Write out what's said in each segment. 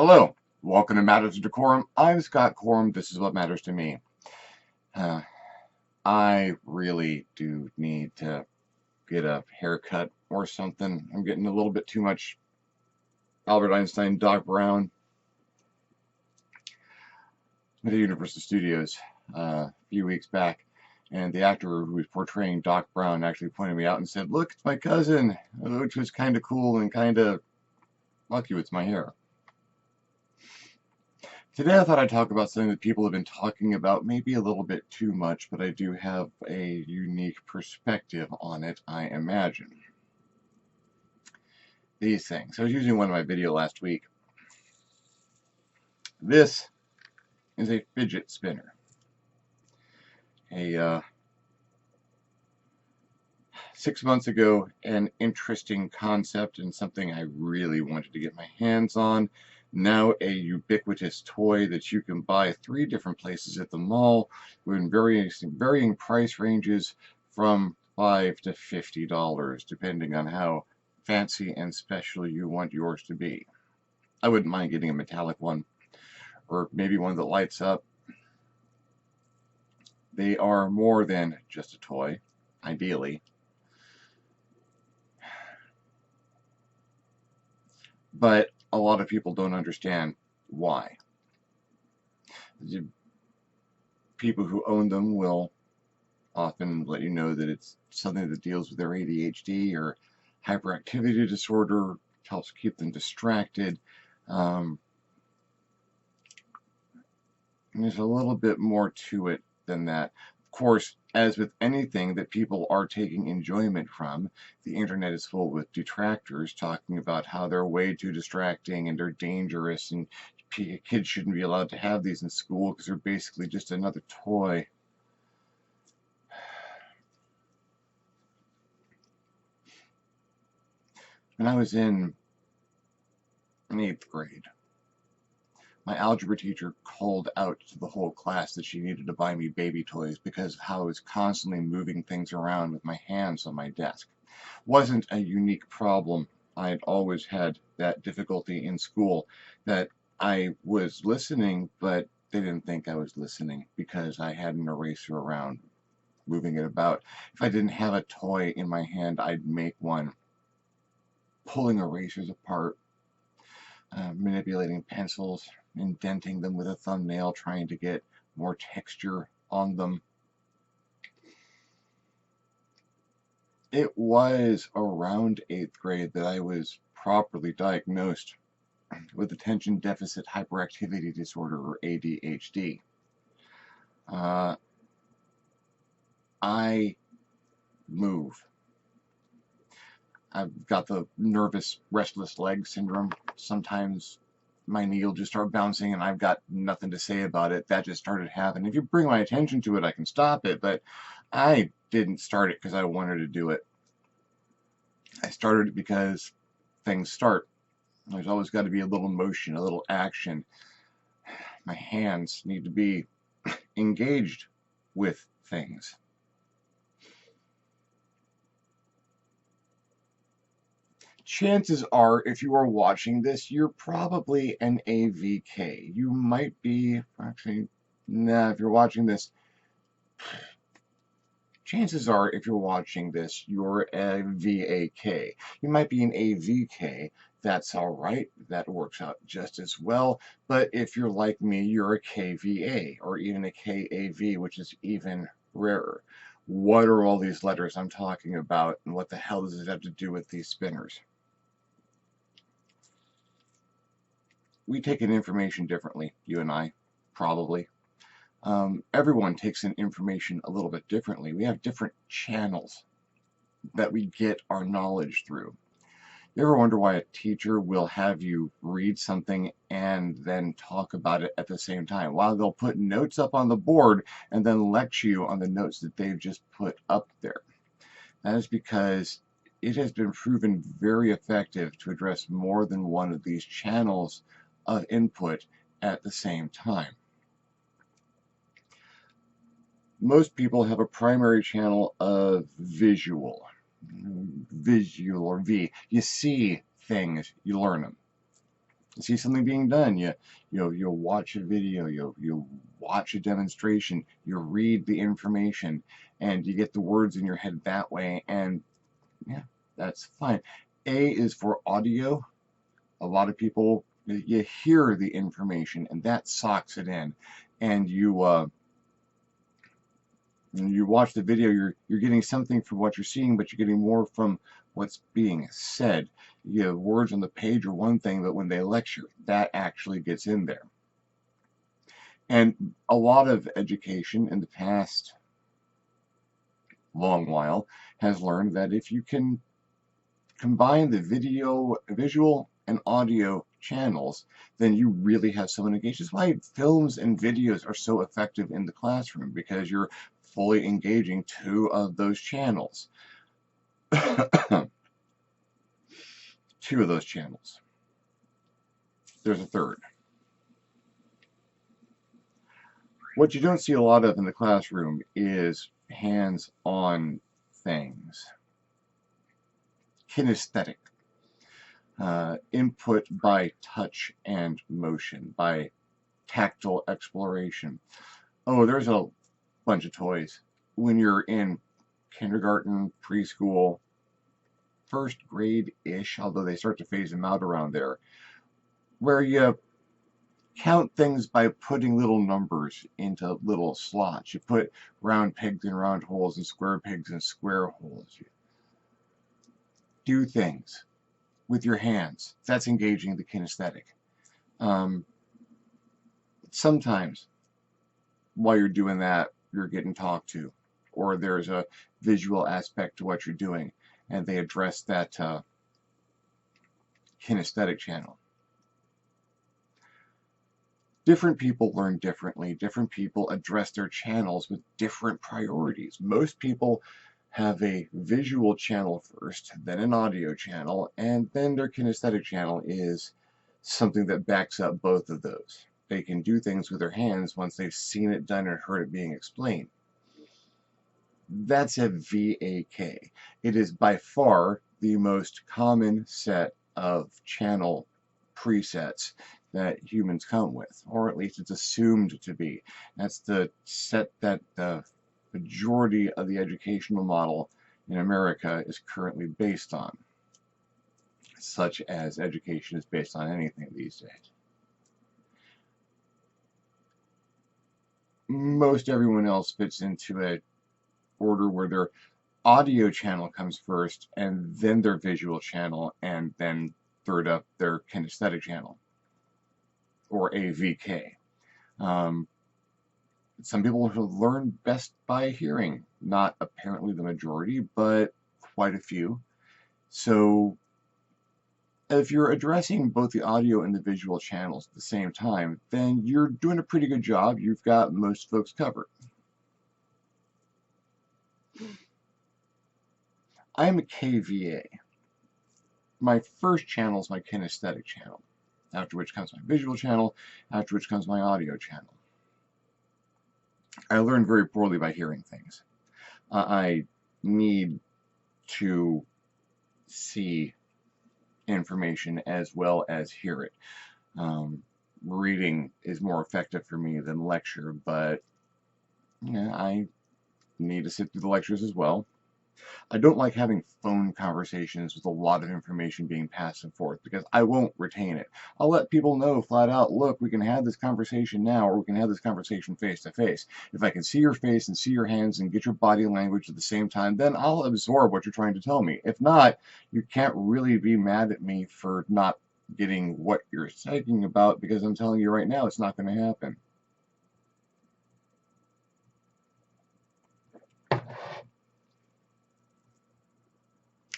Hello, welcome to Matters of DeCorum. I'm Scott Corum. This is what matters to me. Uh, I really do need to get a haircut or something. I'm getting a little bit too much Albert Einstein, Doc Brown. At the Universal Studios a few weeks back, and the actor who was portraying Doc Brown actually pointed me out and said, "Look, it's my cousin," which was kind of cool and kind of, fuck you, it's my hair. Today I thought I'd talk about something that people have been talking about maybe a little bit too much, but I do have a unique perspective on it, I imagine. These things. I was using one of my videos last week. This is a fidget spinner. A 6 months ago, an interesting concept and something I really wanted to get my hands on. Now a ubiquitous toy that you can buy 3 different places at the mall in varying price ranges from $5 to $50, depending on how fancy and special you want yours to be. I wouldn't mind getting a metallic one, or maybe one that lights up. They are more than just a toy, ideally. But a lot of people don't understand why. The people who own them will often let you know that it's something that deals with their ADHD or hyperactivity disorder, helps keep them distracted. And there's a little bit more to it than that. Of course, as with anything that people are taking enjoyment from, the internet is full with detractors talking about how they're way too distracting and they're dangerous and kids shouldn't be allowed to have these in school because they're basically just another toy. When I was in 8th grade, my algebra teacher called out to the whole class that she needed to buy me baby toys because of how I was constantly moving things around with my hands on my desk. Wasn't a unique problem. I had always had that difficulty in school, that I was listening, but they didn't think I was listening because I had an eraser around, moving it about. If I didn't have a toy in my hand, I'd make one, pulling erasers apart, manipulating pencils, indenting them with a thumbnail, trying to get more texture on them. It was around 8th grade that I was properly diagnosed with attention deficit hyperactivity disorder, or ADHD. I move. I've got the nervous, restless leg syndrome. Sometimes my knee will just start bouncing and I've got nothing to say about it. That just started happening. If you bring my attention to it, I can stop it, but I didn't start it because I wanted to do it. I started it because things start. There's always got to be a little motion, a little action. My hands need to be engaged with things. Chances are, if you are watching this, you're probably an AVK. You might be, actually, nah, if you're watching this, chances are, if you're watching this, you're a VAK. You might be an AVK. That's all right. That works out just as well. But if you're like me, you're a KVA or even a KAV, which is even rarer. What are all these letters I'm talking about, and what the hell does it have to do with these spinners? We take in information differently, you and I, probably. Everyone takes in information a little bit differently. We have different channels that we get our knowledge through. You ever wonder why a teacher will have you read something and then talk about it at the same time? While they'll put notes up on the board and then lecture you on the notes that they've just put up there. That is because it has been proven very effective to address more than one of these channels of input at the same time. Most people have a primary channel of visual or V. You see things, you learn them. see something being done, you'll watch a video, you'll watch a demonstration, you read the information, and you get the words in your head that way, and yeah, that's fine. A is for audio. A lot of people, you hear the information, and that socks it in, and you watch the video, you're getting something from what you're seeing, but you're getting more from what's being said. Words on the page are one thing, but when they lecture, that actually gets in there. And a lot of education in the past long while has learned that if you can combine the visual and audio channels, then you really have someone engaged. That's why films and videos are so effective in the classroom, because you're fully engaging two of those channels. Two of those channels. There's a third. What you don't see a lot of in the classroom is hands-on things. Kinesthetic. Input by touch and motion, by tactile exploration. Oh, there's a bunch of toys. When you're in kindergarten, preschool, first grade-ish, although they start to phase them out around there, where you count things by putting little numbers into little slots. You put round pegs in round holes and square pegs in square holes. You do things with your hands. That's engaging the kinesthetic. Sometimes while you're doing that, you're getting talked to, or there's a visual aspect to what you're doing, and they address that kinesthetic channel. Different people learn differently. Different people address their channels with different priorities. Most people have a visual channel first, then an audio channel, and then their kinesthetic channel is something that backs up both of those. They can do things with their hands once they've seen it done and heard it being explained. That's a VAK. It is by far the most common set of channel presets that humans come with, or at least it's assumed to be. That's the set that the majority of the educational model in America is currently based on, such as education is based on anything these days. Most everyone else fits into an order where their audio channel comes first, and then their visual channel, and then third up their kinesthetic channel, or AVK. Some people learn best by hearing. Not apparently the majority, but quite a few. So if you're addressing both the audio and the visual channels at the same time, then you're doing a pretty good job. You've got most folks covered. I'm a KVA. My first channel is my kinesthetic channel, after which comes my visual channel, after which comes my audio channel. I learn very poorly by hearing things. I need to see information as well as hear it. Reading is more effective for me than lecture, but yeah, I need to sit through the lectures as well. I don't like having phone conversations with a lot of information being passed and forth, because I won't retain it. I'll let people know flat out, look, we can have this conversation now, or we can have this conversation face to face. If I can see your face and see your hands and get your body language at the same time, then I'll absorb what you're trying to tell me. If not, you can't really be mad at me for not getting what you're thinking about, because I'm telling you right now, it's not going to happen.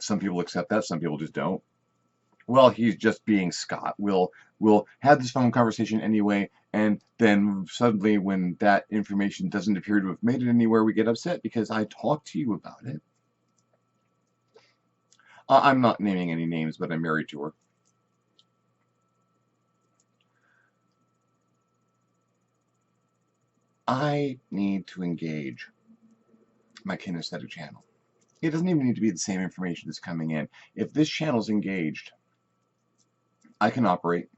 Some people accept that, some people just don't. Well, he's just being Scott. We'll have this phone conversation anyway, and then suddenly when that information doesn't appear to have made it anywhere, we get upset because I talked to you about it. I'm not naming any names, but I'm married to her. I need to engage my kinesthetic channel. It doesn't even need to be the same information that's coming in. If this channel's engaged, I can operate.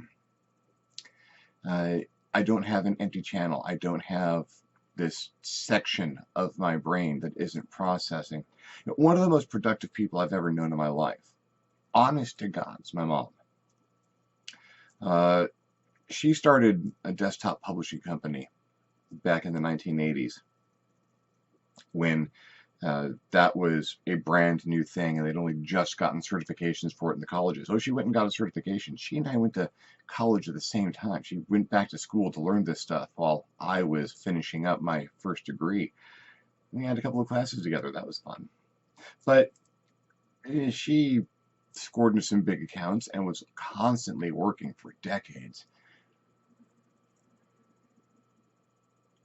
I don't have an empty channel. I don't have this section of my brain that isn't processing. One of the most productive people I've ever known in my life, honest to God, is my mom. She started a desktop publishing company back in the 1980s when that was a brand new thing, and they'd only just gotten certifications for it in the colleges. Oh, she went and got a certification. She and I went to college at the same time. She went back to school to learn this stuff while I was finishing up my first degree. We had a couple of classes together. That was fun. But she scored into some big accounts and was constantly working for decades.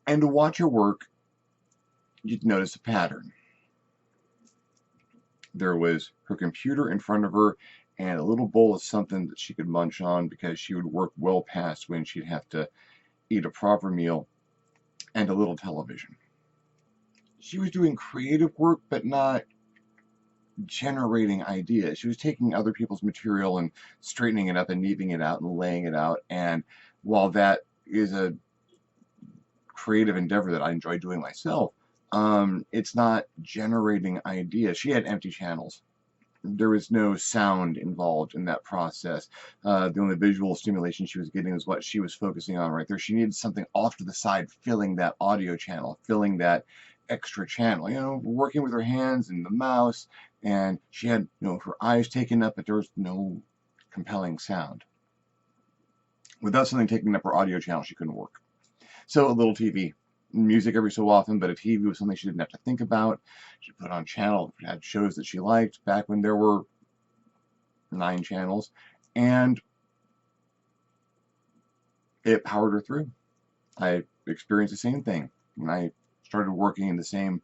And to watch her work, you'd notice a pattern. There was her computer in front of her and a little bowl of something that she could munch on because she would work well past when she'd have to eat a proper meal, and a little television. She was doing creative work, but not generating ideas. She was taking other people's material and straightening it up and neating it out and laying it out. And while that is a creative endeavor that I enjoy doing myself, it's not generating ideas. She had empty channels. There was no sound involved in that process. The only visual stimulation she was getting was what she was focusing on right there. She needed something off to the side, filling that audio channel, filling that extra channel, working with her hands and the mouse, and she had, her eyes taken up, but there was no compelling sound. Without something taking up her audio channel, she couldn't work. So a little TV, music every so often, but a TV was something she didn't have to think about. She put on channel, had shows that she liked back when there were 9 channels, and it powered her through. I experienced the same thing when I started working in the same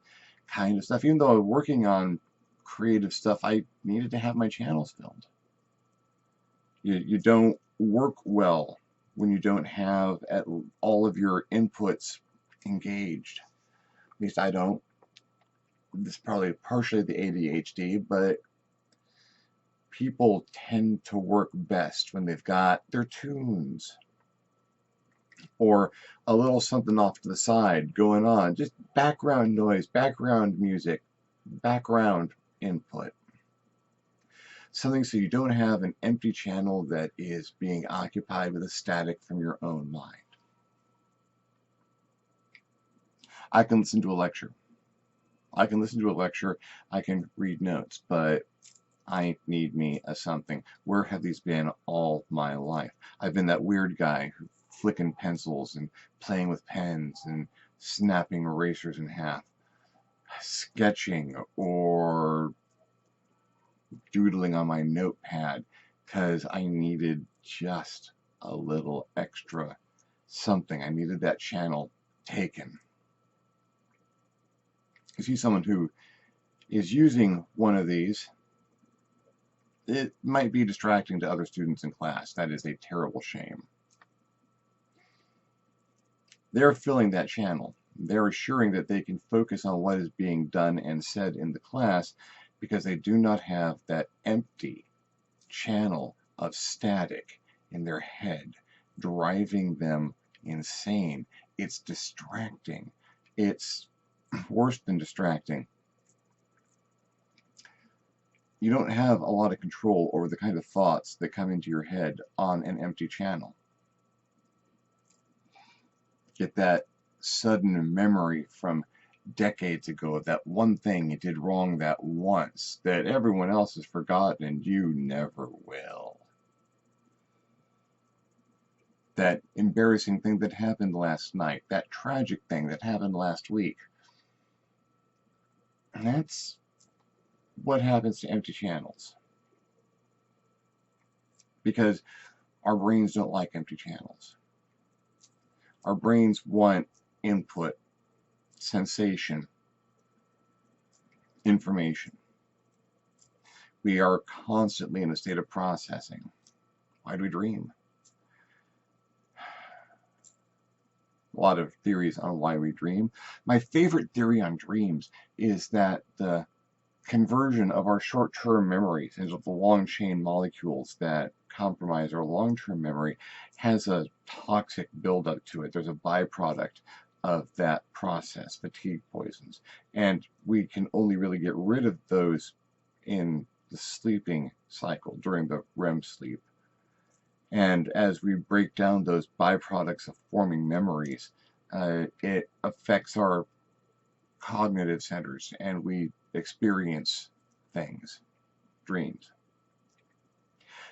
kind of stuff. Even though I was working on creative stuff, I needed to have my channels filled. You don't work well when you don't have all of your inputs engaged. At least I don't. This is probably partially the ADHD, but people tend to work best when they've got their tunes or a little something off to the side going on. Just background noise, background music, background input. Something so you don't have an empty channel that is being occupied with a static from your own mind. I can listen to a lecture. I can read notes, but I need me a something. Where have these been all my life? I've been that weird guy who flicking pencils and playing with pens and snapping erasers in half, sketching or doodling on my notepad because I needed just a little extra something. I needed that channel taken. You see someone who is using one of these, it might be distracting to other students in class. That is a terrible shame. They're filling that channel. They're assuring that they can focus on what is being done and said in the class because they do not have that empty channel of static in their head driving them insane. It's distracting. It's worse than distracting. You don't have a lot of control over the kind of thoughts that come into your head on an empty channel. Get that sudden memory from decades ago of that one thing you did wrong that once that everyone else has forgotten and you never will. That embarrassing thing that happened last night, that tragic thing that happened last week. And that's what happens to empty channels. Because our brains don't like empty channels. Our brains want input, sensation, information. We are constantly in a state of processing. Why do we dream? A lot of theories on why we dream. My favorite theory on dreams is that the conversion of our short-term memories into the long-chain molecules that compromised, our long-term memory has a toxic buildup to it. There's a byproduct of that process, fatigue poisons. And we can only really get rid of those in the sleeping cycle, during the REM sleep. And as we break down those byproducts of forming memories, it affects our cognitive centers, and we experience things, dreams.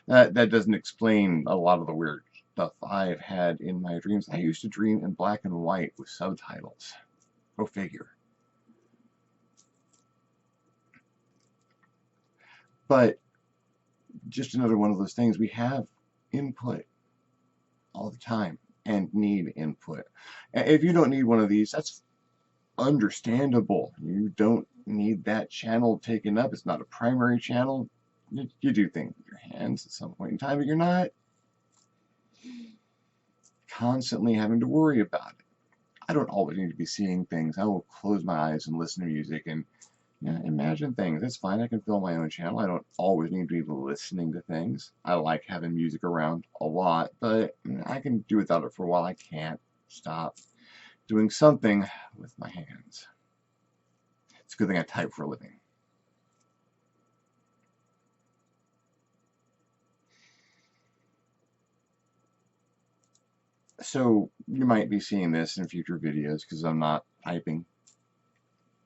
That doesn't explain a lot of the weird stuff I've had in my dreams. I used to dream in black and white with subtitles. Go figure. But just another one of those things. We have input all the time and need input. If you don't need one of these, that's understandable. You don't need that channel taken up. It's not a primary channel. You do things with your hands at some point in time, but you're not constantly having to worry about it. I don't always need to be seeing things. I will close my eyes and listen to music and imagine things. That's fine. I can fill my own channel. I don't always need to be listening to things. I like having music around a lot, but I can do without it for a while. I can't stop doing something with my hands. It's a good thing I type for a living. So you might be seeing this in future videos because I'm not typing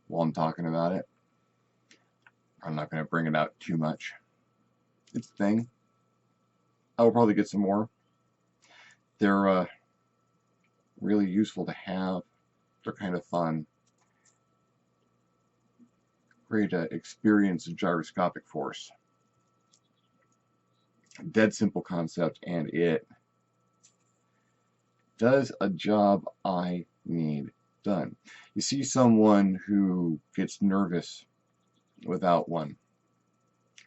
while I'm talking about it. I'm not going to bring it out too much. It's a thing. I will probably get some more. They're really useful to have. They're kind of fun. Great experience of gyroscopic force. Dead simple concept, and it does a job I need done. You see someone who gets nervous without one,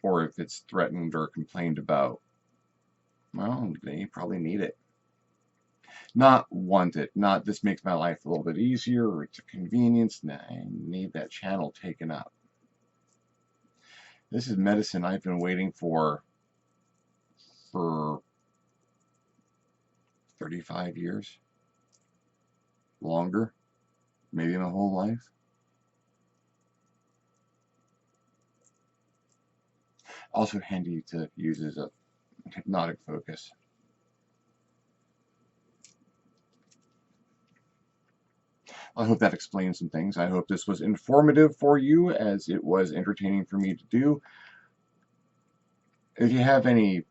or if it's threatened or complained about, well, they probably need it. Not want it, not this makes my life a little bit easier, or it's a convenience. Nah, I need that channel taken up. This is medicine I've been waiting for 35 years. Longer. Maybe my whole life. Also handy to use as a hypnotic focus. I hope that explains some things. I hope this was informative for you as it was entertaining for me to do. If you have any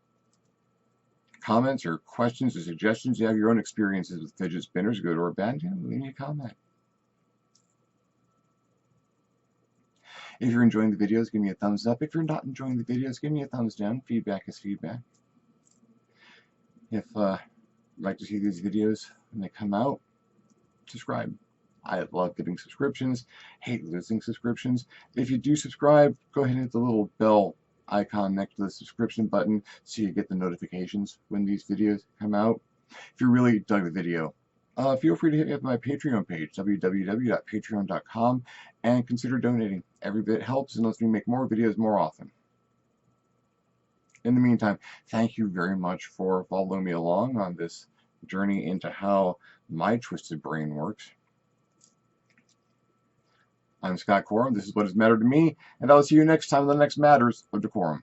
comments or questions or suggestions, you have your own experiences with fidget spinners, good or bad, leave me a comment. If you're enjoying the videos, give me a thumbs up. If you're not enjoying the videos, give me a thumbs down. Feedback is feedback. If you'd like to see these videos when they come out, subscribe. I love getting subscriptions, hate losing subscriptions. If you do subscribe, go ahead and hit the little bell icon next to the subscription button so you get the notifications when these videos come out. If you really dug the video, feel free to hit me up on my Patreon page, www.patreon.com, and consider donating. Every bit helps and lets me make more videos more often. In the meantime, thank you very much for following me along on this journey into how my twisted brain works. I'm Scott Corum. This is What Has Mattered to Me, and I'll see you next time on the next Matters of DeCorum.